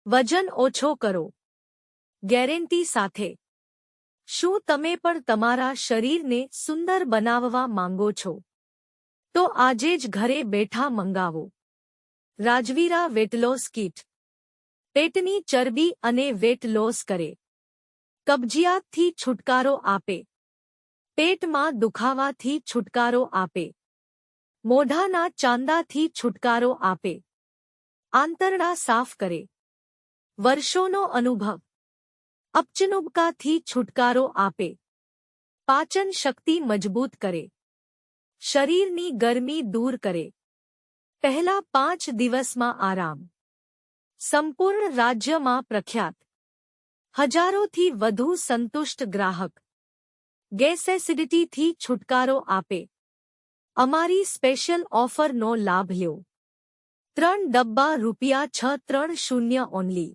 વજન ઓછો કરો ગેરંટી સાથે। શું તમે પણ તમારા શરીરને સુંદર બનાવવા માંગો છો? તો આજે જ ઘરે બેઠા મંગાવો રાજવીરા વેટ લોસ કિટ। પેટની ચરબી અને વેટ લોસ કરે, કબજિયાતથી છુટકારો આપે, પેટમાં દુખાવાથી છુટકારો આપે, મોઢાના ચાંદાથી છુટકારો આપે, આંતરડા સાફ કરે, વર્ષોનો અનુભવ, અપચનુબકાથી છુટકારો આપે, પાચન શક્તિ મજબૂત કરે, શરીરની ગરમી દૂર કરે, પહેલા 5 દિવસમાં આરામ, સંપૂર્ણ રાજ્યમાં પ્રખ્યાત, હજારોથી વધુ સંતુષ્ટ ગ્રાહક, ગેસ એસિડિટીથી છુટકારો આપે। અમારી સ્પેશિયલ ઓફરનો લાભ લ્યો। 3 ડબ્બા ₹630 ઓનલી।